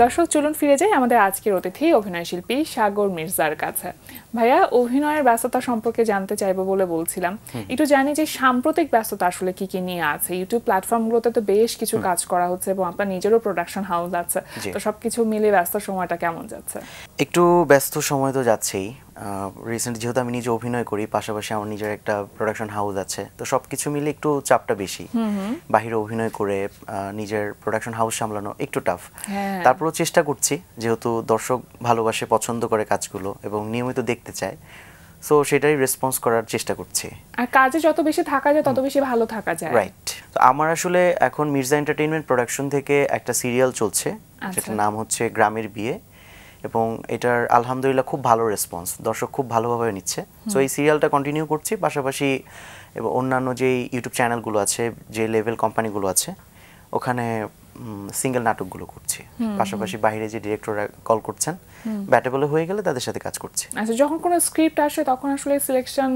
দর্শক চলুন ফিরে যাই আমাদের আজকের অতিথি অভিনয় শিল্পী সাগর মির্জার কাছে। ভাইয়া, অভিনয়ের ব্যস্ততা সম্পর্কে জানতে চাইবো বলে বলছিলাম, একটু জানি যে সাম্প্রতিক ব্যস্ততা আসলে কি কি নিয়ে আছে। ইউটিউব প্ল্যাটফর্মগুলোতে তো বেশ কিছু কাজ করা হচ্ছে এবং আপনার নিজেরও প্রোডাকশন হাউস আছে, তো সবকিছু মিলে ব্যস্ত সময়টা কেমন যাচ্ছে? একটু ব্যস্ত সময় তো যাচ্ছেই। রিসেন্ট যেহেতু আমি নিজে অভিনয় করি, পাশাপাশি আমার নিজের একটা প্রোডাকশন হাউস আছে, তো সবকিছু মিলে একটু চাপটা বেশি। বাহিরে অভিনয় করে নিজের প্রোডাকশন হাউস সামলানো একটু টাফ। তারপরেও চেষ্টা করছি, যেহেতু দর্শক ভালোবাসে, পছন্দ করে কাজগুলো এবং নিয়মিত দেখতে চায়, সো সেটাই রেসপন্স করার চেষ্টা করছি। আর কাজে যত বেশি থাকা যায় তত বেশি ভালো থাকা যায়। রাইট। তো আমার আসলে এখন মির্জা এন্টারটেইনমেন্ট প্রোডাকশন থেকে একটা সিরিয়াল চলছে, যেটার নাম হচ্ছে গ্রামের বিয়ে, এবং এটার আলহামদুলিল্লাহ খুব ভালো রেসপন্স, দর্শক খুব ভালোভাবে নিচ্ছে। সো এই সিরিয়ালটা কন্টিনিউ করছি, পাশাপাশি এবং অন্যান্য যে ইউটিউব চ্যানেলগুলো আছে, যে লেভেল কোম্পানিগুলো আছে, ওখানে সিঙ্গেল নাটকগুলো করছি। পাশাপাশি বাইরে যে ডিরেক্টররা কল করছেন, ব্যাটেবল হয়ে গেলে তাদের সাথে কাজ করছি। আচ্ছা, যখন কোনো স্ক্রিপ্ট আসে তখন আসলে সিলেকশন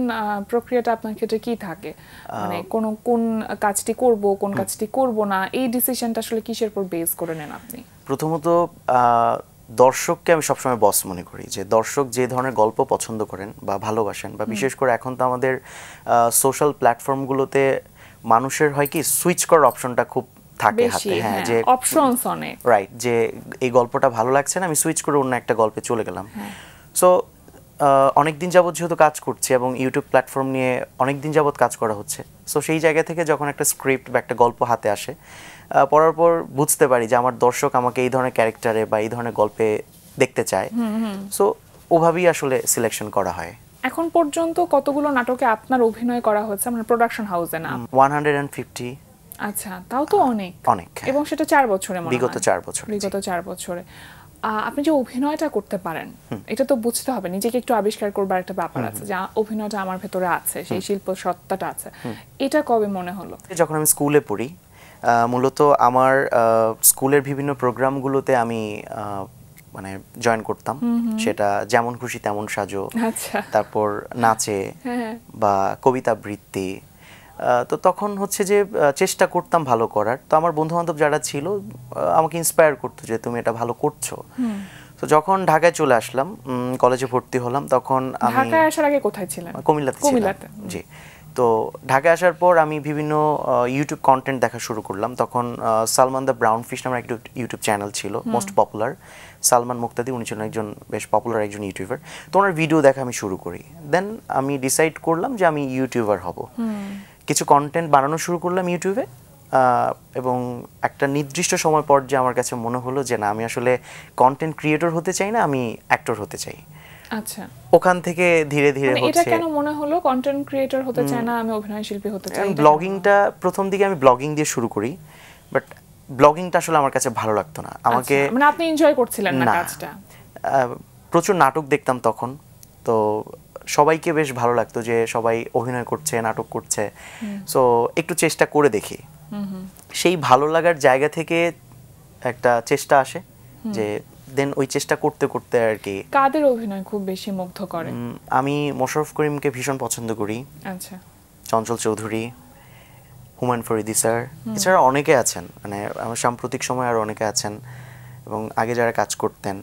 প্রক্রিয়াটা আপনার ক্ষেত্রে কি থাকে? মানে কোন কাজটি করব, কোন কাজটি করব না, এই ডিসিশনটা আসলে কিসের উপর বেস করে নেন আপনি? প্রথমত দর্শককে আমি সবসময় বস মনে করি, যে দর্শক যে ধরনের গল্প পছন্দ করেন বা ভালোবাসেন, বা বিশেষ করে এখন তো আমাদের সোশ্যাল প্ল্যাটফর্মগুলোতে মানুষের হয় কি সুইচ করার অপশনটা খুব থাকে হাতে, হ্যাঁ, যে অপশনস অনেক, রাইট, যে এই গল্পটা ভালো লাগছে না, আমি সুইচ করে অন্য একটা গল্পে চলে গেলাম। সো অনেক দিন যাবত যেহেতু কাজ করছি এবং ইউটিউব প্ল্যাটফর্ম নিয়ে অনেক দিন যাবত কাজ করা হচ্ছে, সো সেই জায়গা থেকে যখন একটা স্ক্রিপ্ট বা একটা গল্প হাতে আসে, পড়ার পর বুঝতে পারি যে আমার দর্শক আমাকে এই ধরনের ক্যারেক্টারে বা এই ধরনের গল্পে দেখতে চায়, সো ওভাবেই আসলে সিলেকশন করা হয়। এখন পর্যন্ত কতগুলো নাটকে আপনার অভিনয় করা হচ্ছে, মানে প্রোডাকশন হাউসে না? 150। আচ্ছা, তাও তো অনেক। এবং সেটা 4 বছরে, বিগত 4 বছর। বিগত 4 বছরে আপনি যে অভিনয়টা করতে পারেন, এটা তো বুঝতে হবে, নিজেকে একটু আবিষ্কার করবার একটা ব্যাপার আছে, যে অভিনয়টা আমার ভেতরে আছে, সেই শিল্প সত্তাটা আছে। এটা কবে মনে হলো? যখন আমি স্কুলে পড়ি, মূলত আমার স্কুলের বিভিন্ন প্রোগ্রামগুলোতে আমি মানে জয়েন করতাম, সেটা যেমন খুশি তেমন সাজো, তারপর নাচে বা কবিতা আবৃত্তি। তো তখন হচ্ছে যে চেষ্টা করতাম ভালো করার, তো আমার বন্ধু বান্ধব যারা ছিল আমাকে ইন্সপায়ার করতো যে তুমি এটা ভালো করছো। তো যখন ঢাকায় চলে আসলাম, কলেজে ভর্তি হলাম, তখন আমি ঢাকায় আসার আগে কোথায় ছিলেন? কুমিল্লাতে। জি। তো ঢাকায় আসার পর আমি বিভিন্ন ইউটিউব কন্টেন্ট দেখা শুরু করলাম। তখন সালমান দ্য ব্রাউন ফিশ নামের একটা ইউটিউব চ্যানেল ছিল, মোস্ট পপুলার, সালমান মুক্তাদি, উনি ছিলেন একজন বেশ পপুলার একজন ইউটিউবার। তো ওনার ভিডিও দেখা আমি শুরু করি, দেন আমি ডিসাইড করলাম যে আমি ইউটিউবার হব। কিছু কন্টেন্ট বানানো শুরু করলাম ইউটিউবে, এবং একটা নির্দিষ্ট সময় পর যে আমার কাছে মনে হলো যে না, আমি আসলে কন্টেন্ট ক্রিয়েটর হতে চাই না, আমি অ্যাক্টর হতে চাই। আচ্ছা, ওখান থেকে ধীরে ধীরে হচ্ছে। এটা কেন মনে হলো কন্টেন্ট ক্রিয়েটর হতে চাই না, আমি অভিনয় শিল্পী হতে চাই? ব্লগিংটা প্রথম দিকে আমি ব্লগিং দিয়ে শুরু করি, বাট ব্লগিংটা আসলে আমার কাছে ভালো লাগতো না। আমাকে মানে আপনি এনজয় করছিলেন না কাজটা? প্রচুর নাটক দেখতাম তখন, তো সবাইকে বেশ ভালো লাগতো যে সবাই অভিনয় করছে, নাটক করছে, সো একটু চেষ্টা করে দেখি। সেই ভালো লাগার জায়গা থেকে একটা চেষ্টা আসে, যে দেন ওই চেষ্টা করতে করতে আর কি। কাদের অভিনয় খুব বেশি মুগ্ধ করে? আমি মোশাররফ করিমকে ভীষণ পছন্দ করি। আচ্ছা। চঞ্চল চৌধুরী, হুমায়ুন ফরিদি স্যার, এছাড়া অনেকে আছেন, মানে আমার সাম্প্রতিক সময় আর অনেকে আছেন, এবং আগে যারা কাজ করতেন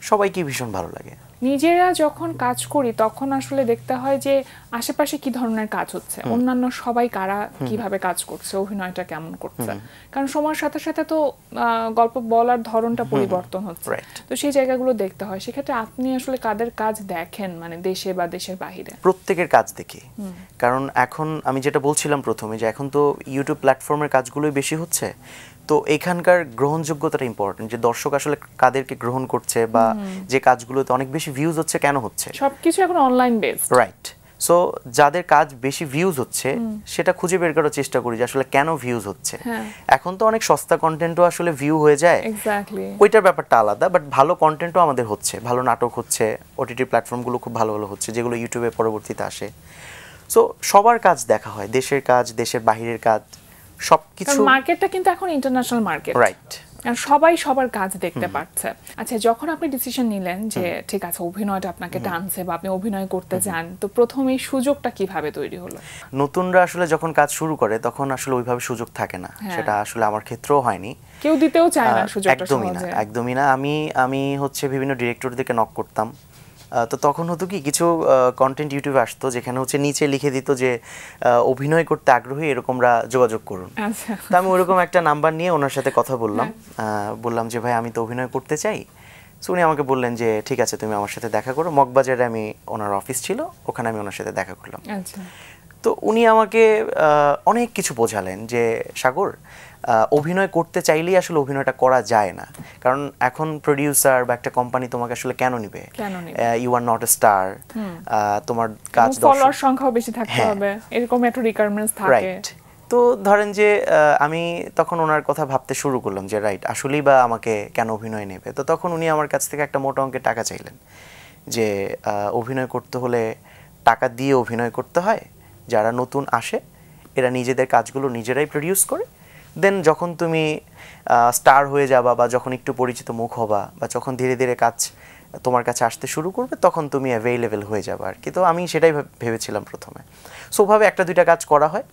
সবাইকে ভীষণ ভালো লাগে। নিজেরা যখন কাজ করি তখন আসলে দেখতে হয় যে আশেপাশে কি ধরনের কাজ হচ্ছে, অন্যান্য সবাই কারা কিভাবে কাজ করছে, অভিনয়টা কেমন করছে, কারণ সময়ের সাথে সাথে তো গল্প বলার ধরনটা পরিবর্তন হচ্ছে, তো সেই জায়গাগুলো দেখতে হয়। সেক্ষেত্রে আপনি আসলে কাদের কাজ দেখেন, মানে দেশে বা দেশের বাইরে? প্রত্যেকের কাজ দেখি, কারণ এখন আমি যেটা বলছিলাম প্রথমে, যে এখন তো ইউটিউব প্ল্যাটফর্মের কাজগুলোই বেশি হচ্ছে, তো এখানকার গ্রহণযোগ্যতাটা ইম্পর্টেন্ট, যে দর্শক আসলে কাদেরকে গ্রহণ করছে, বা যে কাজগুলোতে অনেক বেশি ভিউজ হচ্ছে কেন হচ্ছে। সবকিছু এখন অনলাইন বেসড, রাইট। সো যাদের কাজ বেশি ভিউজ হচ্ছে সেটা খুঁজে বের করার চেষ্টা করি যে আসলে কেন ভিউজ হচ্ছে। এখন তো অনেক সস্তা কন্টেন্টও আসলে ভিউ হয়ে যায়, এক্স্যাক্টলি, ওইটার ব্যাপারটা আলাদা, বাট ভালো কন্টেন্টও আমাদের হচ্ছে, ভালো নাটক হচ্ছে, ওটিটি প্ল্যাটফর্মগুলো খুব ভালো ভালো হচ্ছে, যেগুলো ইউটিউবে পরবর্তীতে আসে। সো সবার কাজ দেখা হয়, দেশের কাজ, দেশের বাহিরের কাজ, সবকিছু। মার্কেটটা কিন্তু এখন ইন্টারন্যাশনাল মার্কেট। রাইট আর সবাই সবার কাজ দেখতে পাচ্ছে। আচ্ছা, যখন আপনি ডিসিশন নিলেন যে ঠিক আছে অভিনয়টা আপনাকে টানছে বা আপনি অভিনয় করতে চান, তো প্রথম এই সুযোগটা কিভাবে তৈরি হলো? নতুনরা আসলে যখন কাজ শুরু করে তখন আসলে ওইভাবে সুযোগ থাকে না, সেটা আসলে আমার ক্ষেত্রেও হয়নি, কেউ দিতেও চায় না সুযোগটা সহজে। একদমই না। আমি হচ্ছে বিভিন্ন ডিরেক্টরদেরকে নক করতাম, তো তখন হতো কি কিছু কন্টেন্ট ইউটিউবে আসতো যেখানে হচ্ছে নিচে লিখে দিত যে অভিনয় করতে আগ্রহী এরকমরা যোগাযোগ করুন। তো আমি ওরকম একটা নাম্বার নিয়ে ওনার সাথে কথা বললাম যে ভাই আমি তো অভিনয় করতে চাই। সো উনি আমাকে বললেন যে ঠিক আছে তুমি আমার সাথে দেখা করো। মগবাজারে আমি ওনার অফিস ছিল, ওখানে আমি ওনার সাথে দেখা করলাম। তো উনি আমাকে অনেক কিছু বোঝালেন যে সাগর, অভিনয় করতে চাইলেই আসলে অভিনয়টা করা যায় না, কারণ এখন প্রোডিউসার বা একটা কোম্পানি তোমাকে আসলে কেন নিবে, you are not a star, তোমার কাজ ফলোয়ার সংখ্যাও বেশি থাকতে হবে, এরকম একটা রিকোয়ারমেন্টস থাকে, রাইট। তো ধরেন যে আমি তখন ওনার কথা ভাবতে শুরু করলাম যে রাইট আসলেই বা আমাকে কেন অভিনয় নেবে। তো তখন উনি আমার কাছ থেকে একটা মোটা অঙ্কের টাকা চাইলেন যে অভিনয় করতে হলে টাকা দিয়ে অভিনয় করতে হয়, যারা নতুন আসে এরা নিজেদের কাজগুলো নিজেরাই প্রডিউস করে, দেন যখন তুমি স্টার হয়ে যাবা বা যখন একটু পরিচিত মুখ হবা বা যখন ধীরে ধীরে কাজ তোমার কাছে আসতে শুরু করবে তখন তুমি অ্যাভেইলেবল হয়ে যাবে আর কি। তো আমি সেটাই ভেবেছিলাম প্রথমে। সো ওভাবে একটা দুইটা কাজ করা হয়।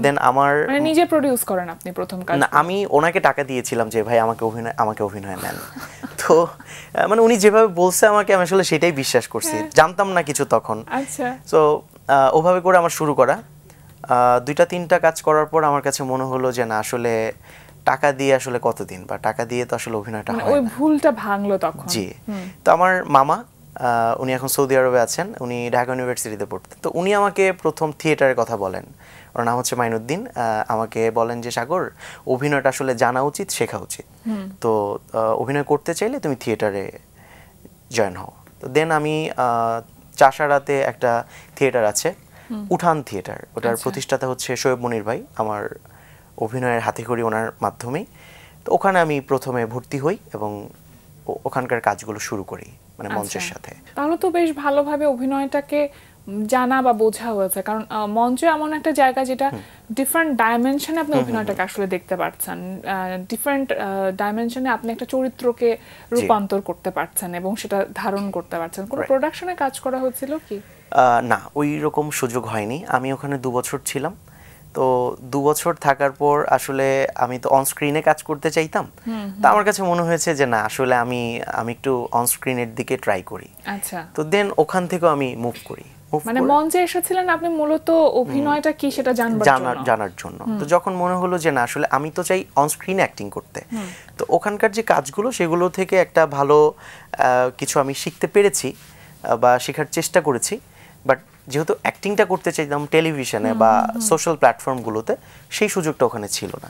দেন আমার মানে নিজে প্রোডিউস করেন আপনি প্রথম কাজ? না, আমি ওনাকে টাকা দিয়েছিলাম যে ভাই আমাকে অভিনয় নেন। তো মানে উনি যেভাবে বলছে আমাকে, আমি আসলে সেটাই বিশ্বাস করছি, জানতাম না কিছু তখন। আচ্ছা। সো ওভাবে করে আমার শুরু করা। দুইটা তিনটা কাজ করার পর আমার কাছে মনে হলো যে না আসলে টাকা দিয়ে আসলে কতদিন, বা টাকা দিয়ে তো আসলে অভিনয়টা হয় না। ওই ভুলটা ভাঙলো তখন? জি। তো আমার মামা, উনি এখন সৌদি আরবে আছেন, উনি ঢাকা ইউনিভার্সিটিতে পড়তেন। তো উনি আমাকে প্রথম থিয়েটারের কথা বলেন, ওর নাম হচ্ছে মাইনুদ্দিন। আমাকে বলেন যে সাগর, অভিনয়টা আসলে জানা উচিত, শেখা উচিত, তো অভিনয় করতে চাইলে তুমি থিয়েটারে জয়েন হও। তো দেন আমি চাষারাতে একটা থিয়েটার আছে, উঠান থিয়েটার, ওটার প্রতিষ্ঠাতা হচ্ছে শোয়েব মনির ভাই, আমার অভিনয়ের হাতেখড়ি ওনার মাধ্যমেই। তো ওখানে আমি প্রথমে ভর্তি হই এবং ওখানকার কাজগুলো শুরু করি, মানে মঞ্চের সাথে। তাহলে তো বেশ ভালোভাবে অভিনয়টাকে জানা বা বোঝা হয়েছে, কারণ মঞ্চ এমন একটা জায়গা যেটা ডিফারেন্ট ডাইমেনশনে আপনি অভিনয়টাকে আসলে দেখতে পাচ্ছেন, ডিফারেন্ট ডাইমেনশনে আপনি একটা চরিত্রকে রূপান্তর করতে পারছেন এবং সেটা ধারণ করতে পারছেন। কোনো প্রোডাকশনে কাজ করা হয়েছিল কি? না, ওই রকম সুযোগ হয়নি। আমি ওখানে 2 বছর ছিলাম। তো 2 বছর থাকার পর আসলে আমি তো অন স্ক্রিনে কাজ করতে চাইতাম। তো আমার কাছে মনে হয়েছে যে না আসলে আমি একটু অন স্ক্রিনের দিকে ট্রাই করি। আচ্ছা। তো দেন ওখান থেকে আমি মুভ করি। মানে মঞ্চে এসেছিলেন আপনি মূলত অভিনয়টা কি সেটা জানার জন্য। তো যখন মনে হলো যে না আসলে আমি তো চাই অন স্ক্রিনে অ্যাক্টিং করতে, তো ওখানকার যে কাজগুলো সেগুলো থেকে একটা ভালো কিছু আমি শিখতে পেরেছি বা শেখার চেষ্টা করেছি। বাট যেহেতু অ্যাক্টিংটা করতে চাইতাম টেলিভিশনে বা সোশ্যাল প্ল্যাটফর্মগুলোতে, সেই সুযোগটা ওখানে ছিল না।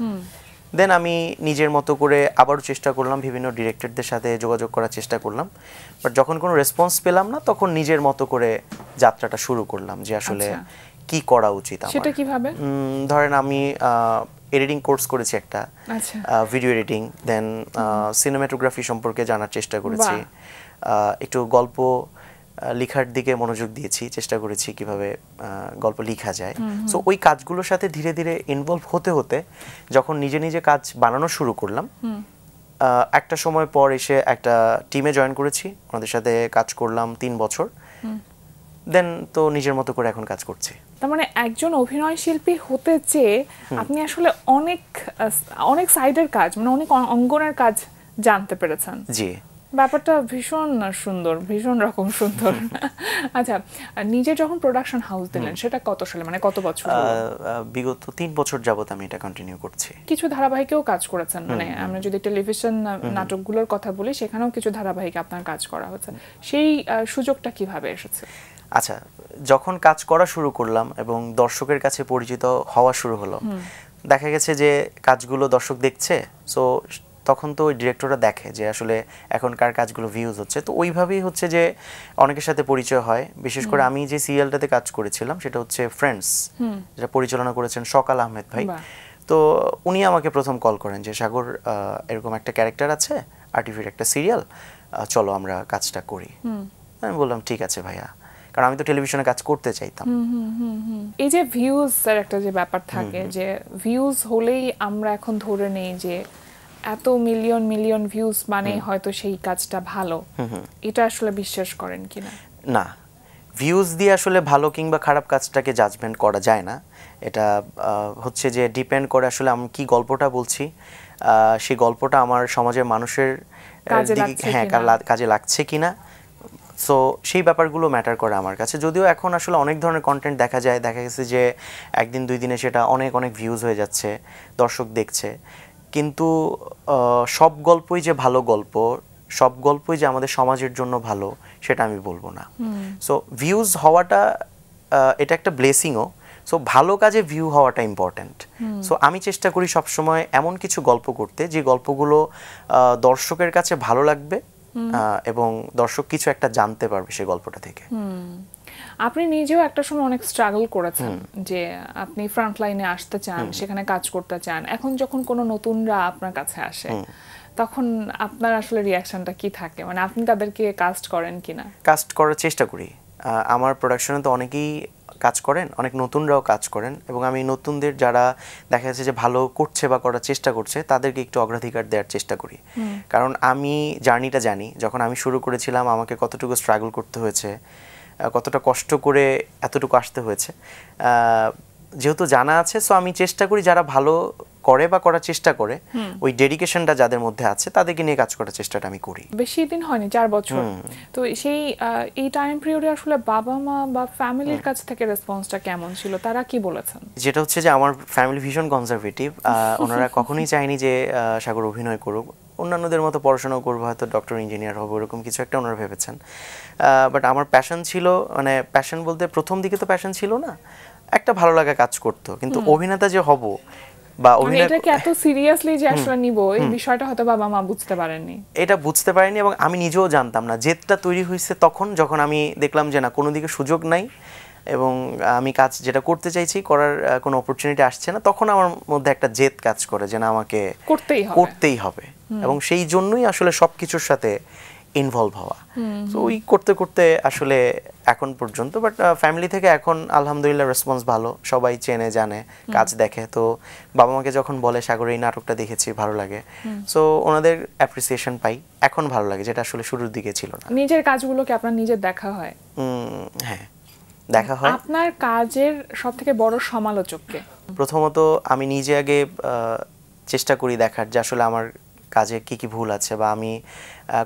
দেন আমি নিজের মতো করে আবারও চেষ্টা করলাম, বিভিন্ন ডিরেক্টরদের সাথে যোগাযোগ করার চেষ্টা করলাম, বাট যখন কোনো রেসপন্স পেলাম না তখন নিজের মতো করে যাত্রাটা শুরু করলাম যে আসলে কি করা উচিত আমার। সেটা কিভাবে? ধরেন আমি এডিটিং কোর্স করেছি একটা, ভিডিও এডিটিং, দেন সিনেমাটোগ্রাফি সম্পর্কে জানার চেষ্টা করেছি, একটু গল্প লেখার দিকে মনোযোগ দিয়েছি, চেষ্টা করেছি কিভাবে গল্প লেখা যায়। সো ওই কাজগুলোর সাথে ধীরে ধীরে ইনভলভ হতে হতে যখন নিজে নিজে কাজ বানানো শুরু করলাম, একটা সময় পর এসে একটা টিমে জয়েন করেছি, ওনাদের সাথে কাজ করলাম 3 বছর। দেন তো নিজের মতো করে এখন কাজ করছি। তার মানে একজন অভিনয় শিল্পী হতে চেয়ে আপনি আসলে অনেক সাইডের কাজ, মানে অনেক অঙ্গনের কাজ জানতে পেরেছেন। জি, ব্যাপারটা ভীষণ সুন্দর, ভীষণ রকম সুন্দর। আচ্ছা, নিজে যখন প্রোডাকশন হাউস দিলেন সেটা কত সালে, মানে কত বছর? বিগত 3 বছর যাবত আমি এটা কন্টিনিউ করছি। কিছু ধারাবাহিকেও কাজ করেছেন, মানে আমরা যদি টেলিভিশন নাটকগুলোর কথা বলি সেখানেও কিছু ধারাবাহিকে আপনার কাজ করা হয়েছে, সেই সুযোগটা কিভাবে এসেছে? আচ্ছা, যখন কাজ করা শুরু করলাম এবং দর্শকের কাছে পরিচিত হওয়া শুরু হলো, দেখা গেছে যে কাজগুলো দর্শক দেখছে, সো তখন তো ওই ডিরেক্টররা দেখে যে আসলে এখনকার কাজগুলো ভিউজ হচ্ছে, তো ওইভাবেই হচ্ছে যে অনেকের সাথে পরিচয় হয়। বিশেষ করে আমি যে সিরিয়ালটাতে কাজ করেছিলাম সেটা হচ্ছে ফ্রেন্ডস, যেটা পরিচালনা করেছেন সকাল আহমেদ ভাই। তো উনি আমাকে প্রথম কল করেন যে সাগর, এরকম একটা ক্যারেক্টার আছে আরটিভির একটা সিরিয়াল, চলো আমরা কাজটা করি। আমি বললাম ঠিক আছে ভাইয়া, কারণ আমি তো টেলিভিশনে কাজ করতে চাইতাম। এই যে ভিউজ এর একটা যে ব্যাপার থাকে, যে ভিউজ হলেই আমরা এখন ধরে নেই যে এত মিলিয়ন মিলিয়ন ভিউজ মানে হয়তো সেই কাজটা ভালো, এটা আসলে বিশ্বাস করেন কিনা? না, ভিউজ দিয়ে আসলে ভালো কিংবা খারাপ কাজটাকে জাজমেন্ট করা যায় না। এটা হচ্ছে যে ডিপেন্ড করে আসলে আমি কি গল্পটা বলছি, সেই গল্পটা আমার সমাজের মানুষের কাজে লাগছে কিনা। সো সেই ব্যাপারগুলো ম্যাটার করে আমার কাছে। যদিও এখন আসলে অনেক ধরনের কন্টেন্ট দেখা গেছে যে একদিন দুই দিনে সেটা অনেক অনেক ভিউজ হয়ে যাচ্ছে, দর্শক দেখছে, কিন্তু সব গল্পই যে ভালো গল্প, সব গল্পই যে আমাদের সমাজের জন্য ভালো সেটা আমি বলবো না। সো ভিউজ হওয়াটা এটা একটা ব্লেসিংও। সো ভালো কাজে ভিউ হওয়াটা ইম্পর্ট্যান্ট। সো আমি চেষ্টা করি সবসময় এমন কিছু গল্প করতে যে গল্পগুলো দর্শকের কাছে ভালো লাগবে এবং দর্শক কিছু একটা জানতে পারবে সেই গল্পটা থেকে। আপনি নিজেও একটা সময় অনেক স্ট্রাগল করেছেন যে আপনি ফ্রন্ট লাইনে আসতে চান, সেখানে কাজ করতে চান। এখন যখন কোনো নতুনরা আপনার কাছে আসে তখন আপনার আসলে রিয়াকশনটা কি থাকে? মানে আপনি তাদেরকে কাস্ট করেন কিনা? কাস্ট করার চেষ্টা করি। আমার প্রোডাকশনে তো অনেকেই কাজ করেন, অনেক নতুনরাও কাজ করেন, এবং আমি নতুনদের যারা দেখা যাচ্ছে যে ভালো করছে বা করার চেষ্টা করছে তাদেরকে একটু অগ্রাধিকার দেওয়ার চেষ্টা করি। কারণ আমি জার্নিটা জানি, যখন আমি শুরু করেছিলাম আমাকে কতটুকু স্ট্রাগল করতে হয়েছে, কতটা কষ্ট করে এতটুকু আসতে হয়েছে, যেহেতু জানা আছে। সো আমি চেষ্টা করি যারা ভালো করে বা করার চেষ্টা করে, ওই ডেডিকেশনটা যাদের মধ্যে আছে তাদেরকে নিয়ে কাজ করার চেষ্টাটা আমি করি। বেশি দিন হয়নি, 4 বছর। তো সেই এই টাইম পিরিয়ডে আসলে বাবা মা বা ফ্যামিলির কাছ থেকে রেসপন্সটা কেমন ছিল? তারা কি বলেছেন? যেটা হচ্ছে যে আমার ফ্যামিলি ভীষণ কনজারভেটিভ। ওনারা কখনোই চায়নি যে সাগর অভিনয় করুক, অন্যান্যদের মতো পড়াশোনাও করবো, হয়তো ডক্টর ইঞ্জিনিয়ার হবো, এরকম কিছু একটা ওনারা ভেবেছেন। বাট আমার প্যাশন ছিল, মানে প্যাশন বলতে প্রথম দিকে তো প্যাশন ছিল না, একটা ভালো লাগা কাজ করতো, কিন্তু অভিনেতা যে হব বা এটাকে এত সিরিয়াসলি যে আসলে নিব, এই বিষয়টা হয়তো বাবা মা বুঝতে পারেননি। এটা বুঝতে পারেনি, এবং আমি নিজেও জানতাম না। জেদটা তৈরি হয়েছে তখন যখন আমি দেখলাম যে না, কোনো দিকে সুযোগ নাই এবং আমি কাজ যেটা করতে চাইছি করার কোনো অপরচুনিটি আসছে না, তখন আমার মধ্যে একটা জেদ কাজ করে যে না, আমাকে করতেই হবে। এবং সেই জন্যই আসলে সবকিছুর সাথে ইনভলভ হওয়া। তো ওই করতে করতে আসলে এখন পর্যন্ত। বাট ফ্যামিলি থেকে এখন আলহামদুলিল্লাহ রেসপন্স ভালো, সবাই চেনে জানে, কাজ দেখে। তো বাবা মাকে যখন বলে সাগর এই নাটকটা দেখেছি, ভালো লাগে, সো ওনাদের অ্যাপ্রিসিয়েশন পাই। এখন ভালো লাগে, যেটা আসলে শুরুর দিকে ছিল না। নিজের কাজগুলোকে আপনার নিজের দেখা হয়? হ্যাঁ, দেখা হয়। আপনার কাজের সবথেকে বড় সমালোচককে? প্রথমত আমি নিজে আগে চেষ্টা করি দেখার যে আসলে আমার কাজে কি কি ভুল আছে বা আমি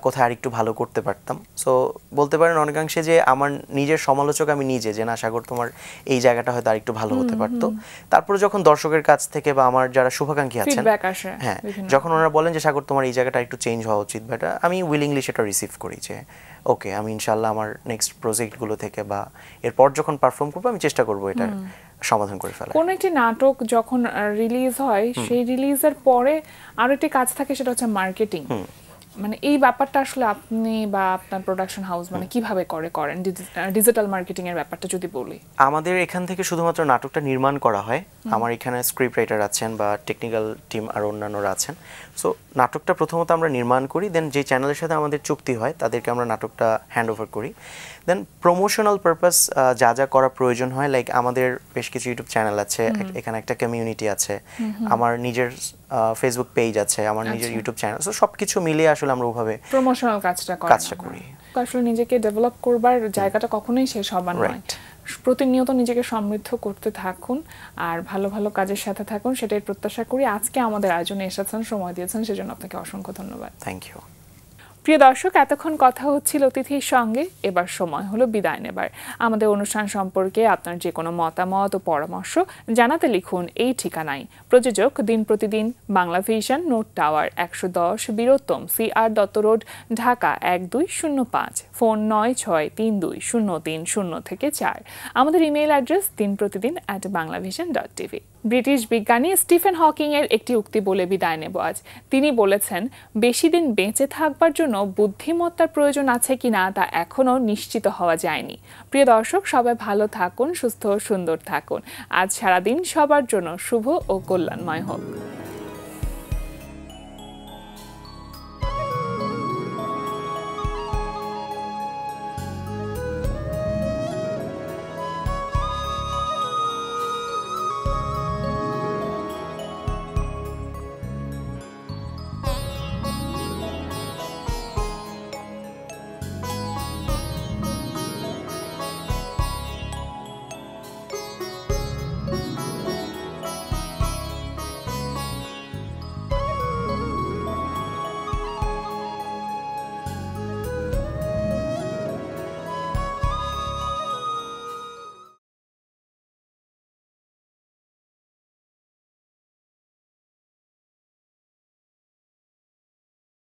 কোথায় আরেকটু ভালো করতে পারতাম। সো বলতে পারেন অনেকাংশে যে আমার নিজের সমালোচক আমি নিজে, যে না সাগর তোমার এই জায়গাটা হয়তো আরেকটু ভালো হতে পারতো। তারপরে যখন দর্শকের কাছ থেকে বা আমার যারা শুভাকাঙ্ক্ষী আছেন, হ্যাঁ, যখন ওনারা বলেন যে সাগর তোমার এই জায়গাটা একটু চেঞ্জ হওয়া উচিত, বা আমি উইলিংলি সেটা রিসিভ করি যে ওকে, আমি ইনশাল্লাহ আমার নেক্সট প্রজেক্টগুলো থেকে বা এরপর যখন পারফর্ম করবো আমি চেষ্টা করবো এটা সমাধান করে ফেলা। কোন একটি নাটক যখন রিলিজ হয়, সেই রিলিজের পরে আরো একটি কাজ থাকে, সেটা হচ্ছে মার্কেটিং। মানে এই ব্যাপারটা আসলে আপনি বা আপনার প্রোডাকশন হাউস মানে কিভাবে করেন ডিজিটাল মার্কেটিং এর ব্যাপারটা যদি বলি? আমাদের এখান থেকে শুধুমাত্র নাটকটা নির্মাণ করা হয়। আমার এখানে স্ক্রিপ্ট রাইটার আছেন বা টেকনিক্যাল টিম আর অন্যান্যরা আছেন। সো নাটকটা প্রথমত আমরা নির্মাণ করি, দেন যে চ্যানেলের সাথে আমাদের চুক্তি হয় তাদেরকে আমরা নাটকটা হ্যান্ড ওভার করি। দেন প্রমোশনাল পারপাস যা যা করা প্রয়োজন হয়, লাইক আমাদের বেশ কিছু ইউটিউব চ্যানেল আছে, এখানে একটা কমিউনিটি আছে, আমার নিজের ফেসবুক পেজ আছে, আমার নিজের ইউটিউব চ্যানেল। সো সবকিছু মিলিয়ে আসলে আমরা ওভাবে প্রমোশনাল কাজটা করি। আসলে নিজেকে ডেভেলপ করবার জায়গাটা কখনোই শেষ হবার নয়। প্রতিনিয়ত নিজেকে সমৃদ্ধ করতে থাকুন আর ভালো ভালো কাজের সাথে থাকুন, সেটাই প্রত্যাশা করি। আজকে আমাদের আয়োজনে এসেছেন, সময় দিয়েছেন, সেজন্য আপনাকে অসংখ্য ধন্যবাদ। Thank you. প্রিয় দর্শক, এতক্ষণ কথা হচ্ছিল অতিথির সঙ্গে, এবার সময় হলো বিদায় নেবার। আমাদের অনুষ্ঠান সম্পর্কে আপনার যে কোনো মতামত ও পরামর্শ জানাতে লিখুন এই ঠিকানায়। প্রযোজক দিন প্রতিদিন, Bangla vision, note tower 110, Bir Uttom, CR Dutta road, Dhaka 1205, phone 96320303 আমাদের ইমেইল অ্যাড্রেস dinprotidin@banglavision.tv। ব্রিটিশ বিজ্ঞানী স্টিফেন হকিং এর একটি উক্তি বলে বিদায় নেব আজ। তিনি বলেছেন, বেশি দিন বেঁচে থাকবার জন্য বুদ্ধিমত্তার প্রয়োজন আছে কিনা তা এখনো নিশ্চিত হওয়া যায়নি। প্রিয় দর্শক, সবাই ভালো থাকুন, সুস্থ ও সুন্দর থাকুন। আজ সারাদিন সবার জন্য শুভ ও কল্যাণময় হোক।